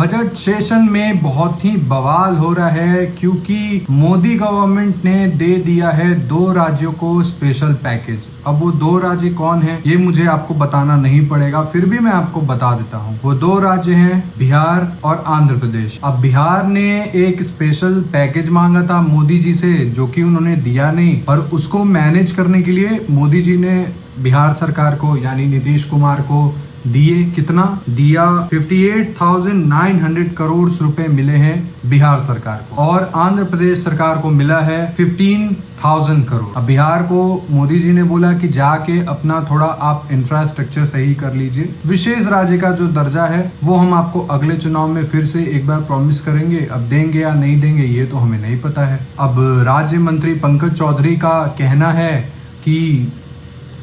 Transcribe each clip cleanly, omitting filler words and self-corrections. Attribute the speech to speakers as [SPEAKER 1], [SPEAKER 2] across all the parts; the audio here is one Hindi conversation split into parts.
[SPEAKER 1] बजट सेशन में बहुत ही बवाल हो रहा है क्योंकि मोदी गवर्नमेंट ने दे दिया है 2 राज्यों को स्पेशल पैकेज। अब वो 2 राज्य कौन है ये मुझे आपको बताना नहीं पड़ेगा, फिर भी मैं आपको बता देता हूँ। वो 2 राज्य हैं बिहार और आंध्र प्रदेश। अब बिहार ने एक स्पेशल पैकेज मांगा था मोदी जी से, जो कि उन्होंने दिया नहीं, और उसको मैनेज करने के लिए मोदी जी ने बिहार सरकार को यानी नीतीश कुमार को दिए, कितना दिया, 58,900 करोड़ रुपए मिले हैं बिहार सरकार को, और आंध्र प्रदेश सरकार को मिला है 15,000 करोड़। अब बिहार को मोदी जी ने बोला कि जाके अपना थोड़ा आप इंफ्रास्ट्रक्चर सही कर लीजिए। विशेष राज्य का जो दर्जा है वो हम आपको अगले चुनाव में फिर से एक बार प्रॉमिस करेंगे, अब देंगे या नहीं देंगे ये तो हमें नहीं पता है। अब राज्य मंत्री पंकज चौधरी का कहना है कि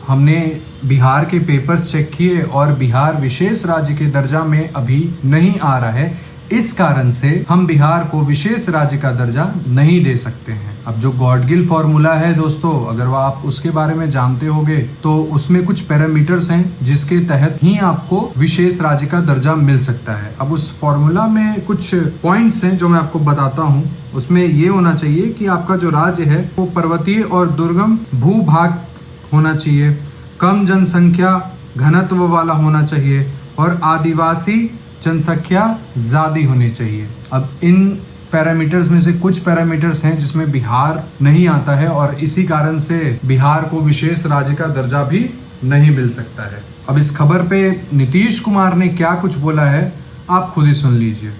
[SPEAKER 1] हमने बिहार के पेपर्स चेक किए और बिहार विशेष राज्य के दर्जा में अभी नहीं आ रहा है, इस कारण से हम बिहार को विशेष राज्य का दर्जा नहीं दे सकते हैं। अब जो गॉडगिल फॉर्मूला है दोस्तों, अगर वो आप उसके बारे में जानते होंगे तो उसमें कुछ पैरामीटर्स हैं जिसके तहत ही आपको विशेष राज्य का दर्जा मिल सकता है। अब उस फॉर्मूला में कुछ पॉइंट्स हैं जो मैं आपको बताता हूँ। उसमें ये होना चाहिए कि आपका जो राज्य है वो पर्वतीय और दुर्गम भूभाग होना चाहिए, कम जनसंख्या घनत्व वाला होना चाहिए और आदिवासी जनसंख्या ज्यादा होनी चाहिए। अब इन पैरामीटर्स में से कुछ पैरामीटर्स हैं जिसमें बिहार नहीं आता है और इसी कारण से बिहार को विशेष राज्य का दर्जा भी नहीं मिल सकता है। अब इस खबर पे नीतीश कुमार ने क्या कुछ बोला है आप खुद ही सुन लीजिए।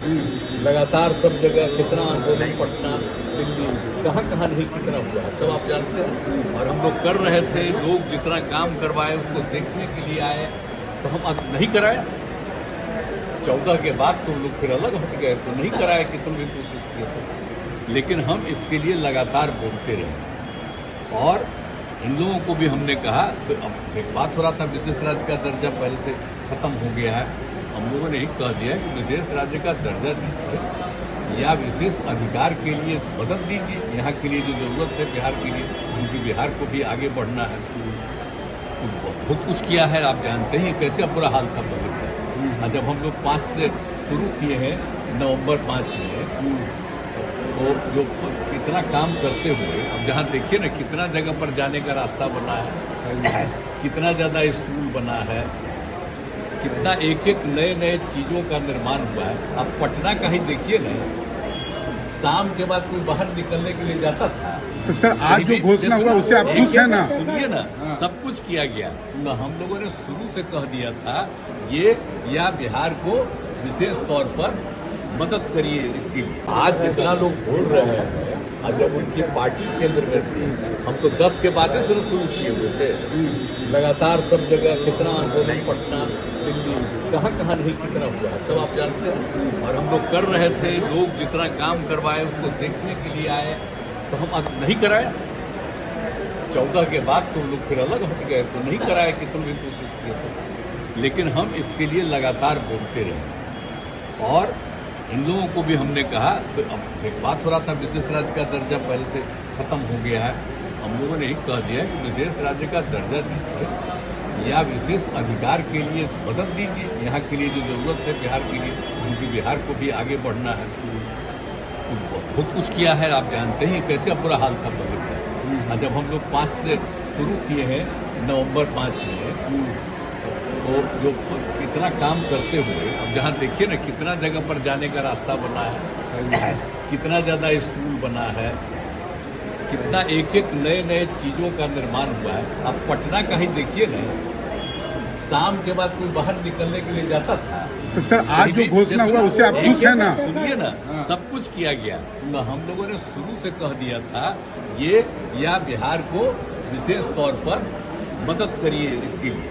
[SPEAKER 2] लगातार सब जगह कितना आंदोलन, पटना, दिल्ली, कहाँ कहाँ नहीं कितना हुआ सब आप जानते हैं, और हम लोग कर रहे थे। लोग जितना काम करवाए उसको देखने के लिए आए, सहमत नहीं कराए। 14 के बाद तुम लोग फिर अलग हट गए तो नहीं कराए कि तुम भी कोशिश किए थे, लेकिन हम इसके लिए लगातार बोलते रहे। और इन लोगों को भी हमने कहा, तो अब एक बात हो रहा था विशेष राज्य का दर्जा पहले से खत्म हो गया है, हम लोगों ने ही कह दिया कि विशेष राज्य का दर्जा दीजिए या विशेष अधिकार के लिए मदद दीजिए। यहाँ के लिए जो जरूरत है बिहार के लिए, क्योंकि बिहार को भी आगे बढ़ना है। तो बहुत कुछ किया है, आप जानते हैं कैसे बुरा हाल था बजट का। जब हम लोग 5 से शुरू किए हैं, नवंबर 5 में, तो जो इतना काम करते हुए अब जहाँ देखिए ना कितना जगह पर जाने का रास्ता बना है, कितना ज़्यादा स्कूल बना है, कितना एक एक नए नए चीजों का निर्माण हुआ है। अब पटना का ही देखिए ना, शाम के बाद कोई बाहर निकलने के लिए जाता था
[SPEAKER 3] तो सर आज जो घोषणा हुआ उससे आप खुश है ना?
[SPEAKER 2] सुनिए ना, सब कुछ किया गया। तो हम लोगों ने शुरू से कह दिया था ये या बिहार को विशेष तौर पर मदद करिए इसके लिए। आज जितना लोग बोल रहे हैं, और जब उनकी पार्टी केंद्र में थी, हम तो 10 के बाद से शुरू किए हुए थे। लगातार सब जगह कितना आंदोलन, पटना, दिल्ली, कहाँ कहाँ नहीं कितना हुआ सब आप जानते हैं, और हम लोग कर रहे थे। लोग जितना काम करवाए उसको देखने के लिए आए, सहमत नहीं कराए। 14 के बाद तुम लोग फिर अलग हट गए तो नहीं कराए कि तुम भी कोशिश किए थे, लेकिन हम इसके लिए लगातार बोलते रहे। और इन लोगों को भी हमने कहा, तो अब एक बात हो रहा था विशेष राज्य का दर्जा पहले से खत्म हो गया है, हम लोगों ने ही कह दिया कि विशेष राज्य का दर्जा दीजिए या विशेष अधिकार के लिए मदद दीजिए। यहाँ के लिए जो जरूरत है बिहार के लिए, क्योंकि बिहार को भी आगे बढ़ना है। तो बहुत कुछ किया है, आप जानते हैं कैसे बुरा हाल था बजट का। जब हम लोग 5 से शुरू किए हैं, नवंबर 5 में, तो जो इतना काम करते हुए अब जहाँ देखिए ना कितना जगह पर जाने का रास्ता बना है, कितना ज़्यादा स्कूल बना है, कितना एक एक नए नए चीजों का निर्माण हुआ है। अब पटना का ही देखिए ना, शाम के बाद कोई बाहर निकलने के लिए जाता था
[SPEAKER 3] तो सर आज जो घोषणा हुआ उससे आप खुश है ना?
[SPEAKER 2] सुनिए ना, सब कुछ किया गया। तो हम लोगों ने शुरू से कह दिया था ये या बिहार को विशेष तौर पर मदद करिए इसके लिए।